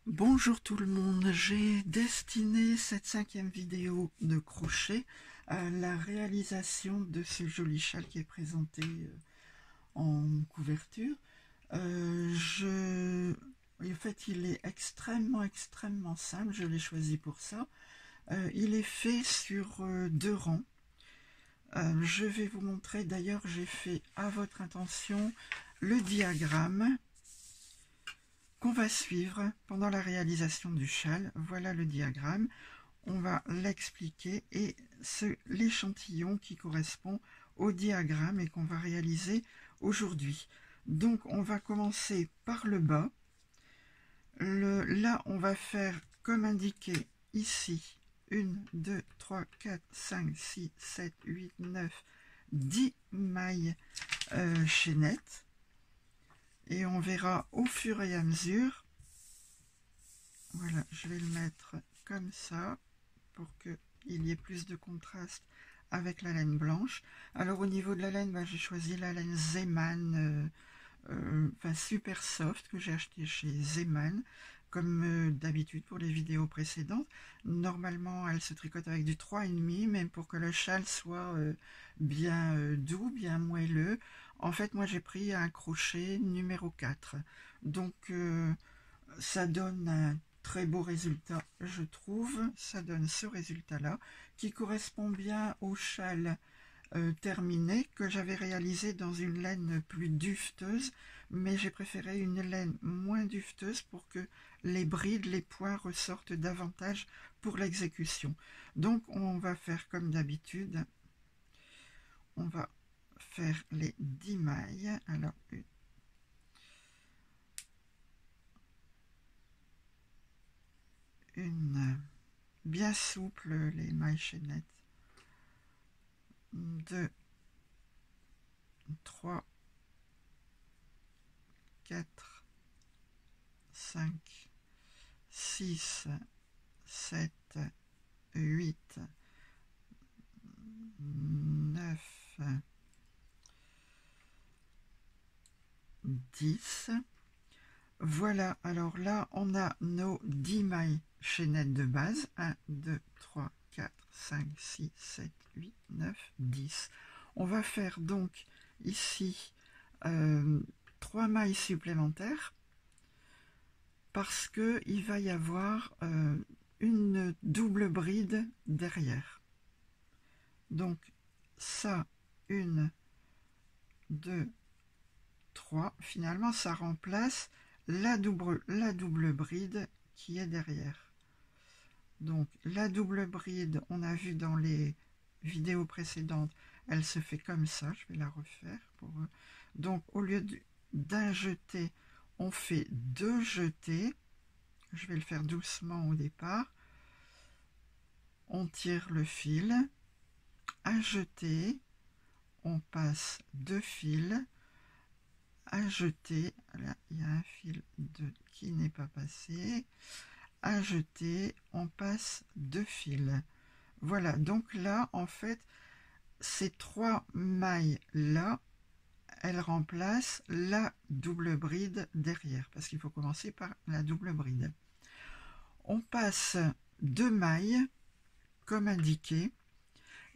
Bonjour tout le monde, j'ai destiné cette 5e vidéo de crochet à la réalisation de ce joli châle qui est présenté en couverture. En fait, il est extrêmement simple, je l'ai choisi pour ça. Il est fait sur 2 rangs. Je vais vous montrer, d'ailleurs j'ai fait à votre intention le diagramme qu'on va suivre pendant la réalisation du châle. Voilà le diagramme, on va l'expliquer et l'échantillon qui correspond au diagramme et qu'on va réaliser aujourd'hui. Donc on va commencer par le bas. Là on va faire comme indiqué ici 1, 2, 3, 4, 5, 6, 7, 8, 9, 10 mailles chaînettes. Et on verra au fur et à mesure. Voilà, je vais le mettre comme ça pour qu'il y ait plus de contraste avec la laine blanche. Alors au niveau de la laine, j'ai choisi la laine Zeman, super soft, que j'ai acheté chez Zeman, comme d'habitude pour les vidéos précédentes. Normalement, elle se tricote avec du 3,5, même pour que le châle soit bien doux, bien moelleux. En fait, moi j'ai pris un crochet numéro 4. Donc ça donne un très beau résultat, je trouve. Ça donne ce résultat-là, qui correspond bien au châle terminé que j'avais réalisé dans une laine plus dufteuse, mais j'ai préféré une laine moins dufteuse pour que les brides, les points ressortent davantage pour l'exécution. Donc on va faire comme d'habitude, on va faire les 10 mailles. Alors une bien souple, les mailles chaînettes, 2, 3, 4, 5, 6, 7, 8, 9, 10. Voilà, alors là, on a nos 10 mailles chaînettes de base. 1, 2, 3, 4, 5, 6, 7, 8, 9, 10. On va faire donc ici 3 mailles supplémentaires parce qu'il va y avoir une double bride derrière. Donc ça, 1, 2, 3, finalement ça remplace la double bride qui est derrière. Donc la double bride, on a vu dans les vidéos précédentes, elle se fait comme ça, je vais la refaire pour eux. Donc au lieu d'un jeté, on fait 2 jetés. Je vais le faire doucement au départ. On tire le fil, un jeté, on passe 2 fils, un jeté, là il y a un fil qui n'est pas passé, un jeté, on passe 2 fils. Voilà, donc là en fait ces 3 mailles là, elles remplacent la double bride derrière, parce qu'il faut commencer par la double bride. On passe 2 mailles comme indiqué,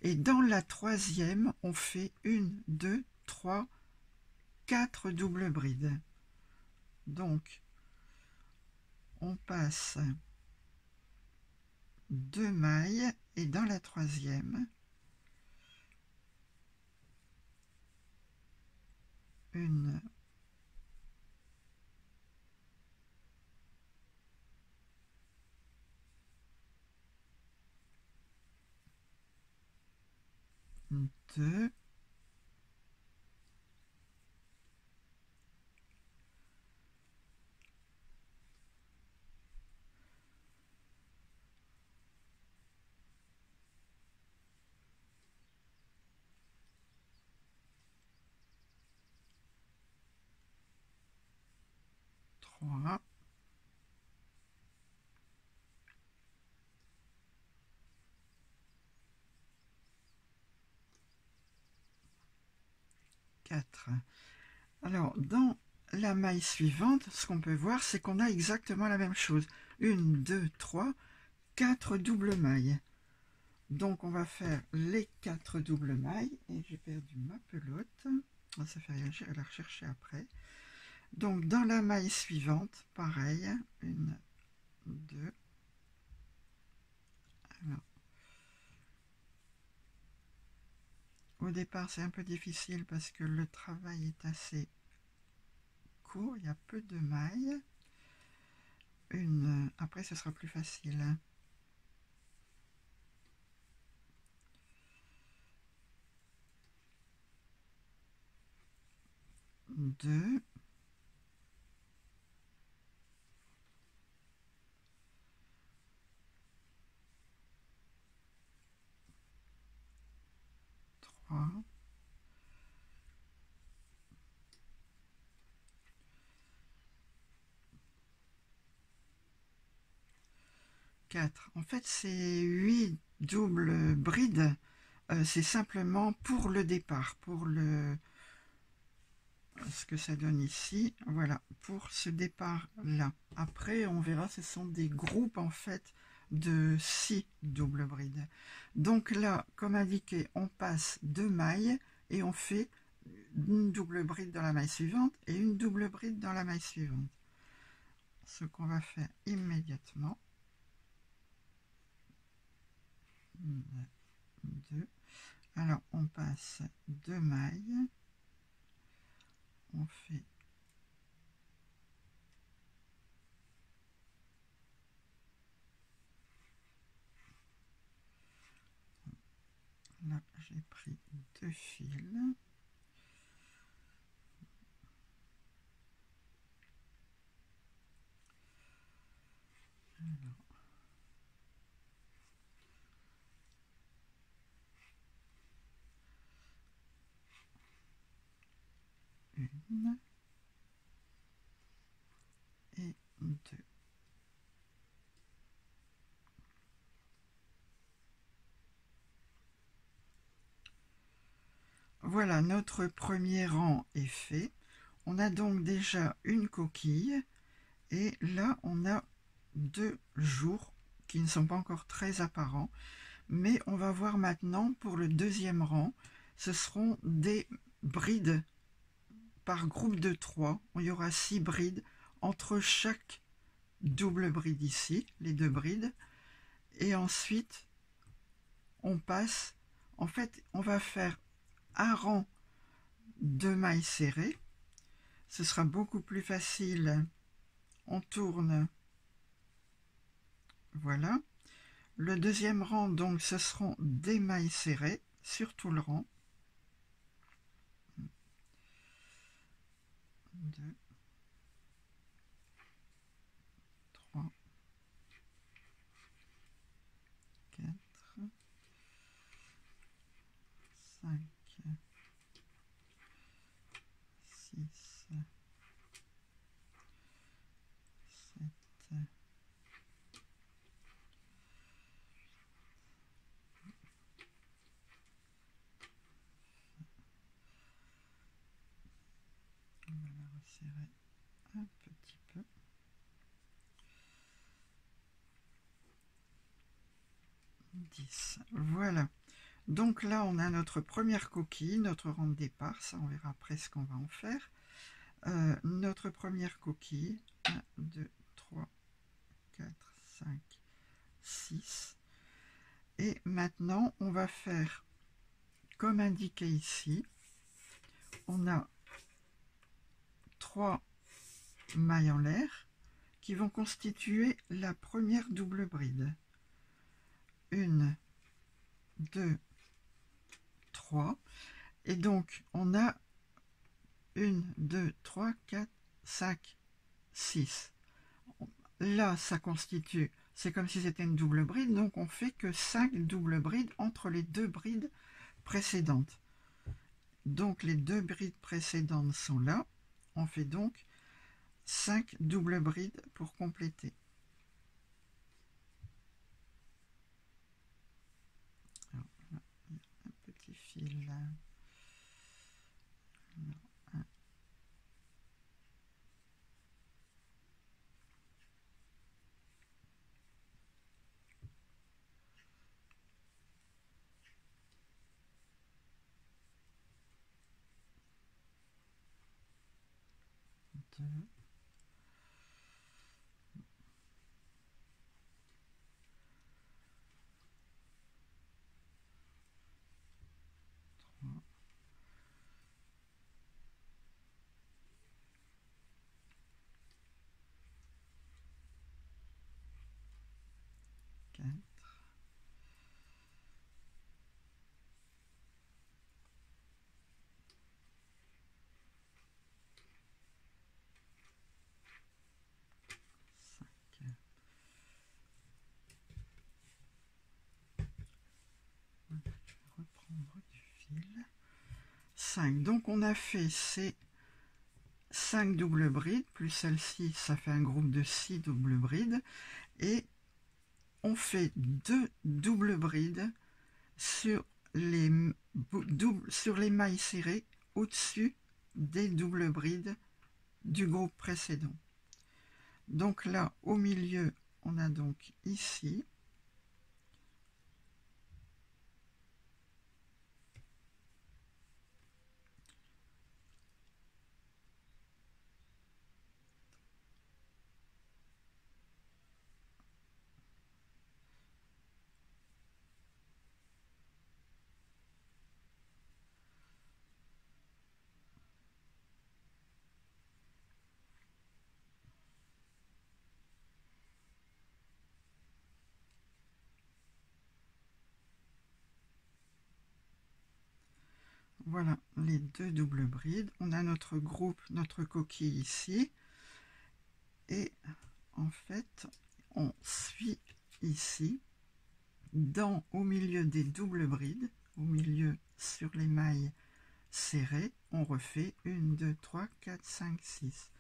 et dans la 3e on fait 1, 2, 3, 4 doubles brides. Donc on passe 2 mailles, et dans la 3e, 1, 2, 3, 4. Alors dans la maille suivante, ce qu'on peut voir, c'est qu'on a exactement la même chose. 1, 2, 3, 4 doubles mailles. Donc on va faire les 4 doubles mailles. Et j'ai perdu ma pelote. Ça fait rien, je vais la rechercher après. Donc dans la maille suivante, pareil. 1, 2. Alors, au départ, c'est un peu difficile parce que le travail est assez court. Il y a peu de mailles. Après, ce sera plus facile. 2, 3, 4. En fait, c'est 8 doubles brides. C'est simplement pour le départ, pour ce que ça donne ici. Voilà, pour ce départ-là. Après, on verra, ce sont des groupes en fait de 6 doubles brides. Donc là, comme indiqué, on passe 2 mailles et on fait une double bride dans la maille suivante et une double bride dans la maille suivante. Ce qu'on va faire immédiatement. 2. Alors on passe 2 mailles, on fait là j'ai pris 2 fils. Alors, une et 2. Voilà, notre premier rang est fait. On a donc déjà une coquille et là on a 2 jours qui ne sont pas encore très apparents, mais on va voir maintenant pour le deuxième rang, ce seront des brides par groupe de 3. Il y aura 6 brides entre chaque double bride ici, les 2 brides, et ensuite on passe, en fait on va faire un rang de mailles serrées, ce sera beaucoup plus facile, on tourne, voilà. Le deuxième rang, donc ce seront des mailles serrées sur tout le rang. 2, 3, 4, 5, 6, 7, on va la resserrer un petit peu. 10. Voilà. Donc là, on a notre première coquille, notre rang de départ. Ça, on verra après ce qu'on va en faire. Notre première coquille. 1, 2, 3, 4, 5, 6. Et maintenant, on va faire comme indiqué ici. On a 3 mailles en l'air qui vont constituer la première double bride. 1, 2, 3. Et donc, on a 1, 2, 3, 4, 5, 6. Là, ça constitue, c'est comme si c'était une double bride, donc on fait que 5 doubles brides entre les 2 brides précédentes. Donc les 2 brides précédentes sont là. On fait donc 5 doubles brides pour compléter. Alors, là, il y a un petit fil là. 2, 3, 4, 5. Je vais reprendre du fil. 5. Donc on a fait ces 5 doubles brides, plus celle-ci, ça fait un groupe de 6 doubles brides. Et on fait 2 doubles brides sur les mailles serrées au-dessus des doubles brides du groupe précédent. Donc là, au milieu, on a donc ici voilà les 2 doubles brides. On a notre groupe, notre coquille ici. Et en fait, on suit ici, au milieu des doubles brides, au milieu sur les mailles serrées, on refait 1, 2, 3, 4, 5, 6.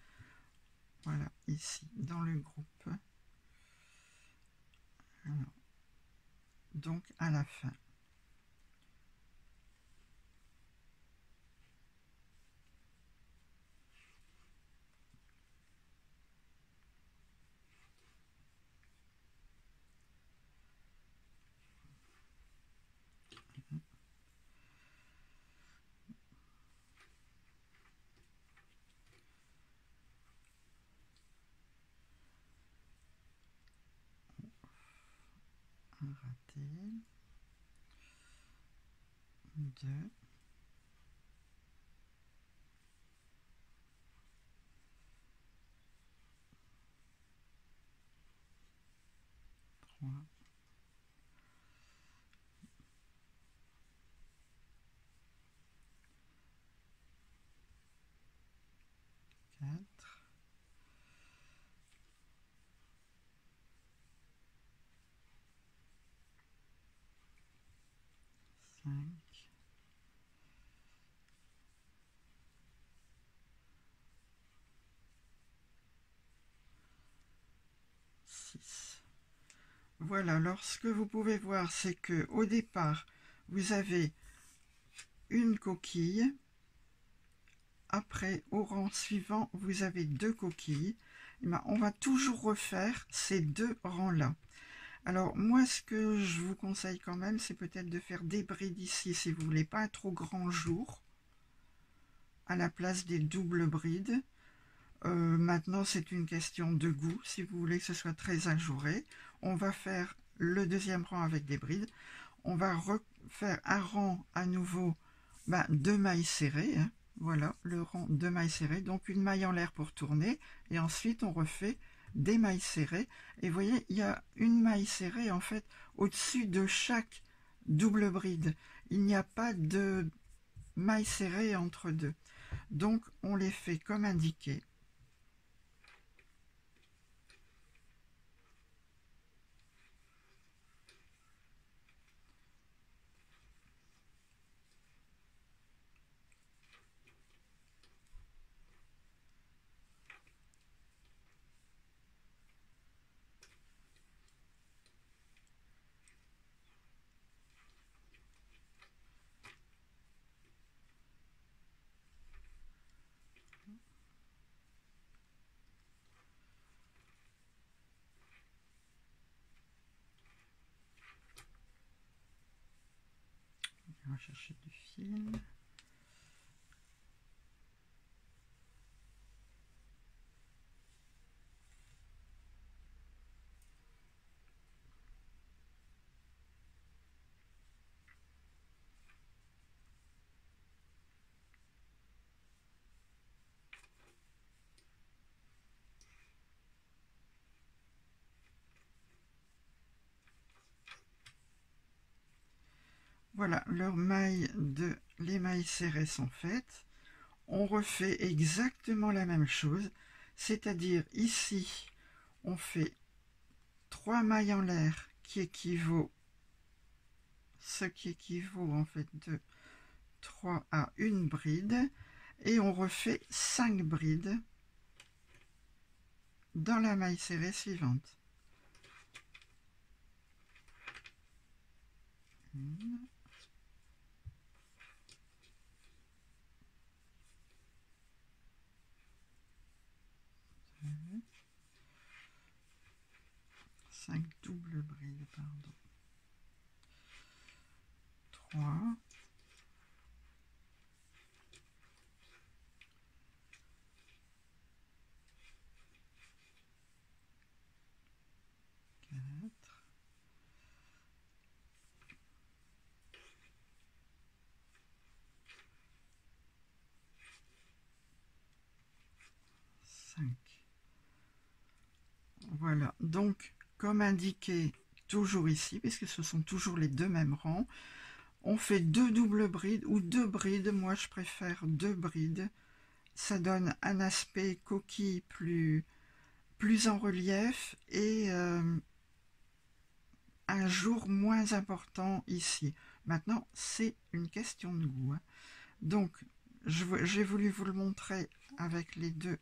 Voilà, ici, dans le groupe. Alors, donc, à la fin. Un raté. 2. 3. 4. 5. 6. Voilà, alors ce que vous pouvez voir, c'est que au départ, vous avez une coquille. Après, au rang suivant, vous avez 2 coquilles. Et ben, on va toujours refaire ces 2 rangs-là. Alors, moi, ce que je vous conseille quand même, c'est peut-être de faire des brides ici, si vous voulez pas un trop grand jour, à la place des doubles brides. Maintenant, c'est une question de goût, si vous voulez que ce soit très ajouré. On va faire le deuxième rang avec des brides. On va refaire un rang à nouveau de mailles serrées. Hein. Voilà, le rang de mailles serrées. Donc, une maille en l'air pour tourner. Et ensuite, on refait des mailles serrées. Et vous voyez, il y a une maille serrée, en fait, au-dessus de chaque double bride. Il n'y a pas de maille serrée entre deux. Donc, on les fait comme indiqué. On va chercher du fil. Voilà, les mailles serrées sont faites. On refait exactement la même chose, c'est-à-dire ici, on fait 3 mailles en l'air ce qui équivaut en fait de 3 à une bride, et on refait 5 brides dans la maille serrée suivante. 1, 2, 5 doubles brides, pardon. 3, 4, 5. Voilà, donc comme indiqué toujours ici, puisque ce sont toujours les deux mêmes rangs, on fait 2 doubles brides ou 2 brides. Moi je préfère 2 brides, ça donne un aspect coquille plus en relief et un jour moins important ici. Maintenant c'est une question de goût, hein. Donc j'ai voulu vous le montrer avec les deux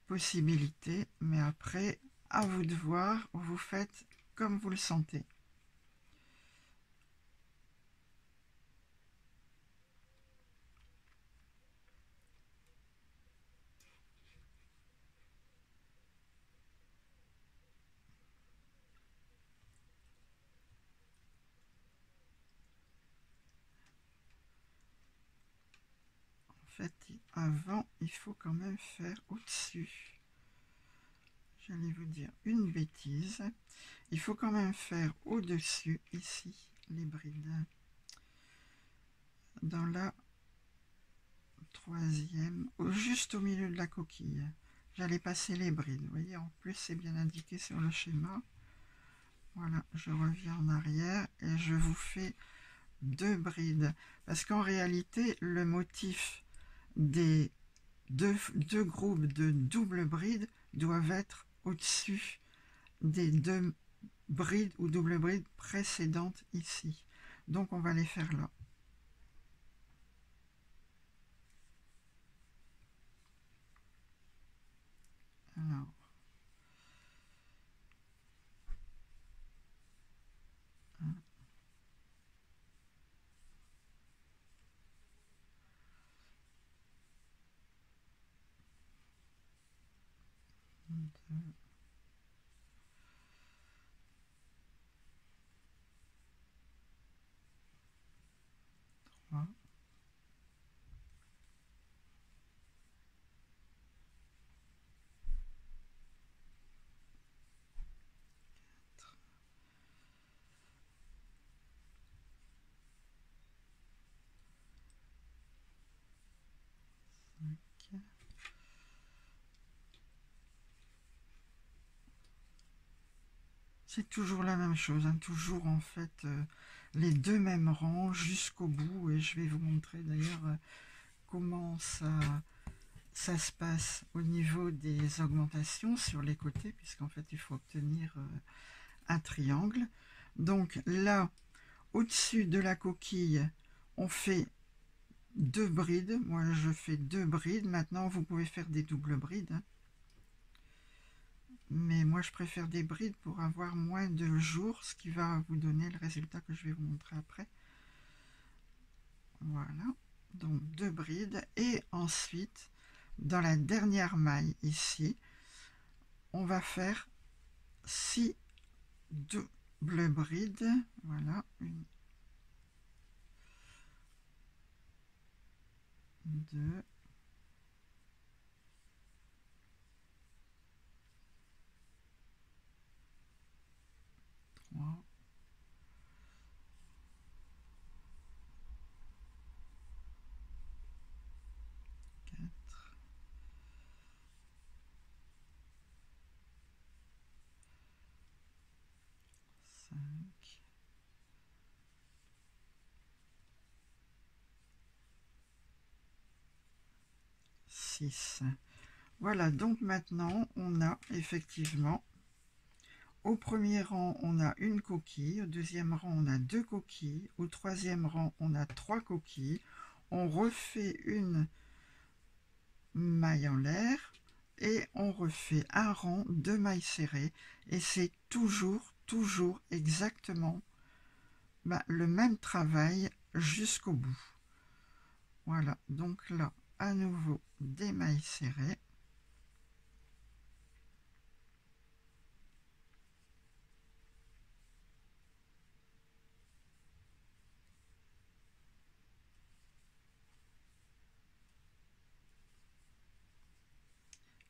possibilités, mais après à vous de voir, vous faites comme vous le sentez. En fait, avant, il faut quand même faire au-dessus. J'allais vous dire une bêtise. Il faut quand même faire au-dessus, ici, les brides. Dans la troisième, juste au milieu de la coquille. J'allais passer les brides. Vous voyez, en plus, c'est bien indiqué sur le schéma. Voilà, je reviens en arrière et je vous fais 2 brides. Parce qu'en réalité, le motif des deux groupes de double brides doivent être au-dessus des 2 brides ou double brides précédentes ici. Donc on va les faire là. Alors, 1, 2, 3, 4, 5. C'est toujours la même chose, hein, toujours en fait les deux mêmes rangs jusqu'au bout, et je vais vous montrer d'ailleurs comment ça se passe au niveau des augmentations sur les côtés, puisqu'en fait il faut obtenir un triangle. Donc là, au-dessus de la coquille, on fait 2 brides. Moi je fais 2 brides. Maintenant vous pouvez faire des doubles brides, hein. Mais moi je préfère des brides pour avoir moins de jours, ce qui va vous donner le résultat que je vais vous montrer après. Voilà, donc 2 brides, et ensuite dans la dernière maille ici, on va faire 6 doubles brides. Voilà, 1, 2, 3, 4, 5, 6. Voilà, donc maintenant on a effectivement au premier rang on a une coquille, au deuxième rang on a 2 coquilles, au troisième rang on a 3 coquilles. On refait une maille en l'air et on refait un rang de mailles serrées, et c'est toujours exactement le même travail jusqu'au bout. Voilà, donc là à nouveau des mailles serrées.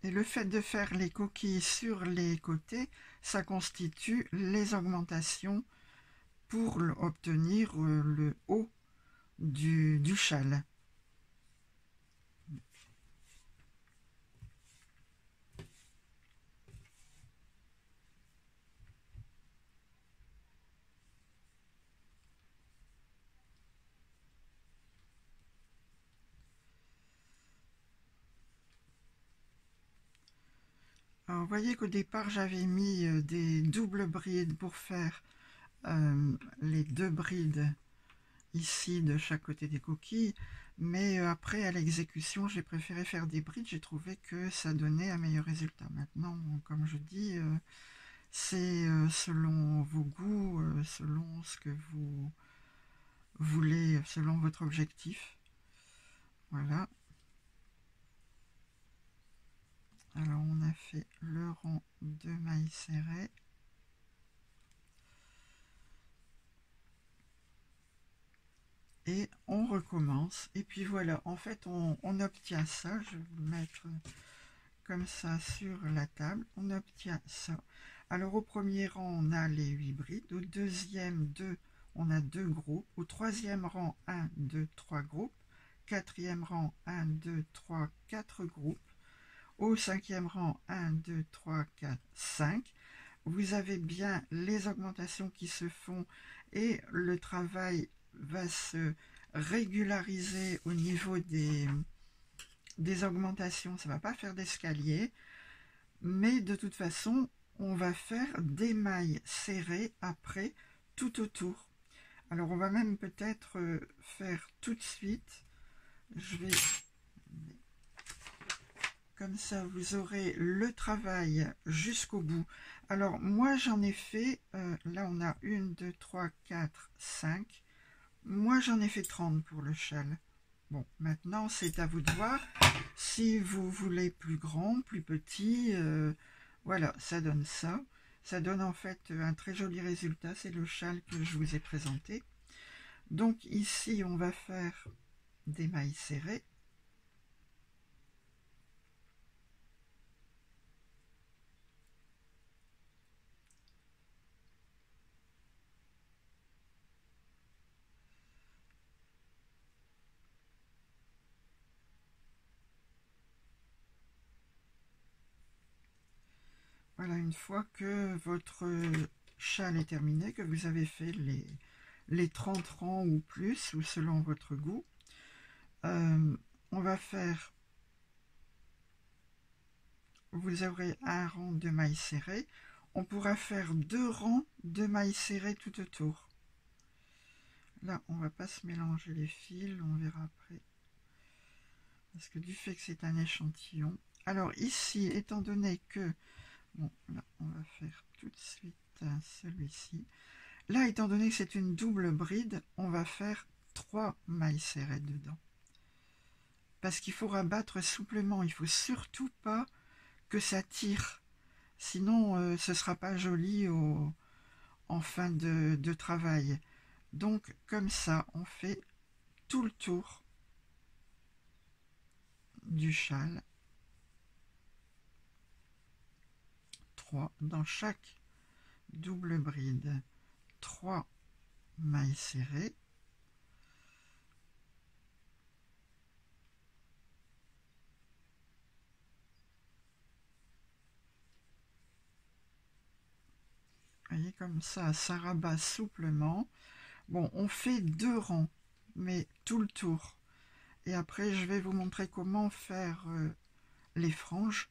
Et le fait de faire les coquilles sur les côtés, ça constitue les augmentations pour obtenir le haut du châle. Alors, vous voyez qu'au départ j'avais mis des doubles brides pour faire les 2 brides ici de chaque côté des coquilles, mais après à l'exécution j'ai préféré faire des brides, j'ai trouvé que ça donnait un meilleur résultat. Maintenant, comme je dis, c'est selon vos goûts, selon ce que vous voulez, selon votre objectif. Voilà. Alors on a fait le rang de mailles serrées. Et on recommence. Et puis voilà, en fait on obtient ça. Je vais vous le mettre comme ça sur la table. On obtient ça. Alors au premier rang on a les 8 brides. Au deuxième 2, on a 2 groupes. Au troisième rang 1, 2, 3 groupes. Quatrième rang 1, 2, 3, 4 groupes. Au cinquième rang 1, 2, 3, 4, 5. Vous avez bien les augmentations qui se font et le travail va se régulariser au niveau des augmentations. Ça ne va pas faire d'escalier, mais de toute façon on va faire des mailles serrées après tout autour. Alors on va même peut-être faire tout de suite, je vais comme ça vous aurez le travail jusqu'au bout. Alors moi j'en ai fait, là on a 1, 2, 3, 4, 5. Moi j'en ai fait 30 pour le châle. Bon, maintenant c'est à vous de voir. Si vous voulez plus grand, plus petit, voilà, ça donne ça. Ça donne en fait un très joli résultat. C'est le châle que je vous ai présenté. Donc ici on va faire des mailles serrées. Voilà, une fois que votre châle est terminé, que vous avez fait les 30 rangs ou plus, ou selon votre goût, on va faire, vous aurez un rang de mailles serrées, on pourra faire 2 rangs de mailles serrées tout autour. Là, on va pas se mélanger les fils, on verra après, parce que du fait que c'est un échantillon. Alors ici, étant donné que, bon, là, on va faire tout de suite celui-ci. Là, étant donné que c'est une double bride, on va faire 3 mailles serrées dedans. Parce qu'il faut rabattre souplement, il faut surtout pas que ça tire. Sinon, ce ne sera pas joli en fin de travail. Donc, comme ça, on fait tout le tour du châle. 3 dans chaque double bride. 3 mailles serrées. Vous voyez, comme ça rabat souplement. Bon, on fait 2 rangs, mais tout le tour. Et après, je vais vous montrer comment faire les franges.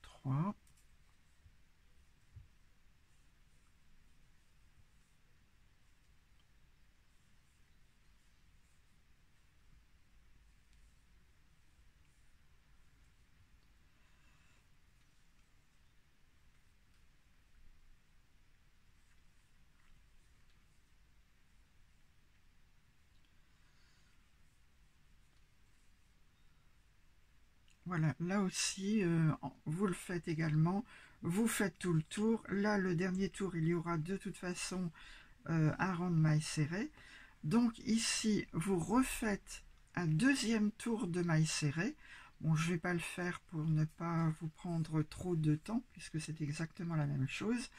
Trois. Voilà, là aussi, vous le faites également. Vous faites tout le tour. Là, le dernier tour, il y aura de toute façon un rang de mailles serrées. Donc ici, vous refaites un deuxième tour de mailles serrées. Bon, je ne vais pas le faire pour ne pas vous prendre trop de temps, puisque c'est exactement la même chose.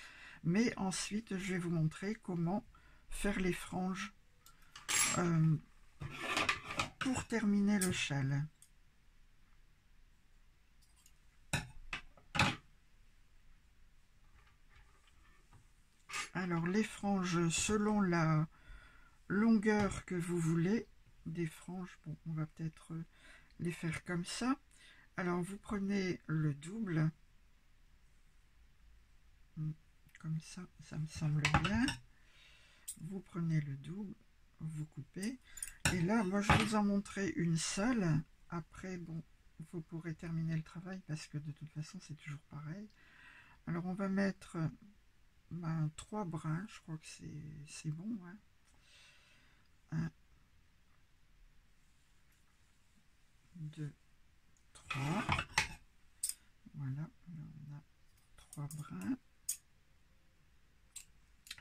Mais ensuite, je vais vous montrer comment faire les franges pour terminer le châle. Alors, les franges, selon la longueur que vous voulez, des franges, bon, on va peut-être les faire comme ça. Alors, vous prenez le double, comme ça, ça me semble bien. Vous prenez le double, vous coupez. Et là, moi, je vais vous en montrer une seule. Après, bon, vous pourrez terminer le travail parce que de toute façon, c'est toujours pareil. Alors, on va mettre 3 brins, je crois que c'est bon. Hein. 1, 2, 3. Voilà, là, on a 3 brins.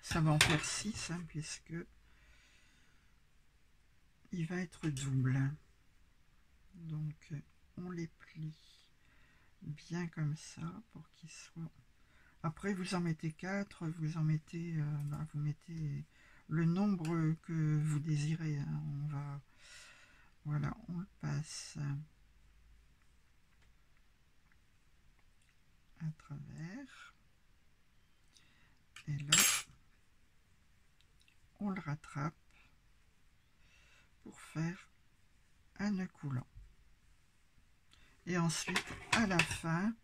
Ça va en faire 6, hein, puisque il va être double. Donc, on les plie bien comme ça pour qu'ils soient... Après, vous en mettez 4, vous en mettez, vous mettez le nombre que vous désirez. Hein. On va, voilà, on le passe à travers. Et là, on le rattrape pour faire un nœud coulant. Et ensuite, à la fin,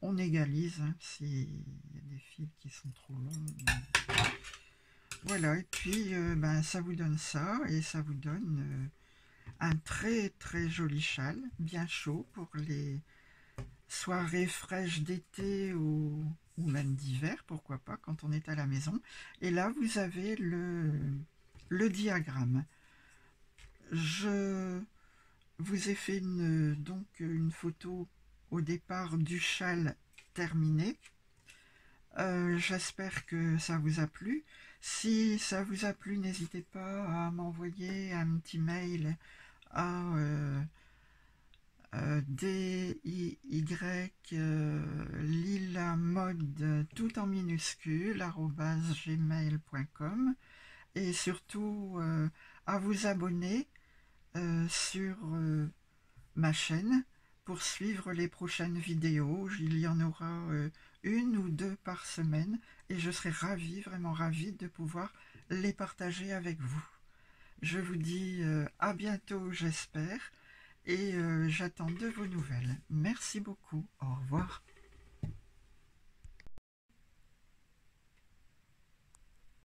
on égalise hein, s'il y a des fils qui sont trop longs. Voilà, et puis ça vous donne ça, et ça vous donne un très très joli châle, bien chaud pour les soirées fraîches d'été ou même d'hiver, pourquoi pas, quand on est à la maison. Et là, vous avez le diagramme. Je vous ai fait donc une photo au départ du châle terminé. J'espère que ça vous a plu. Si ça vous a plu, n'hésitez pas à m'envoyer un petit mail à lilamode tout en minuscule @gmail.com et surtout à vous abonner sur ma chaîne pour suivre les prochaines vidéos. Il y en aura une ou 2 par semaine et je serai ravie, vraiment ravie de pouvoir les partager avec vous. Je vous dis à bientôt, j'espère, et j'attends de vos nouvelles. Merci beaucoup, au revoir.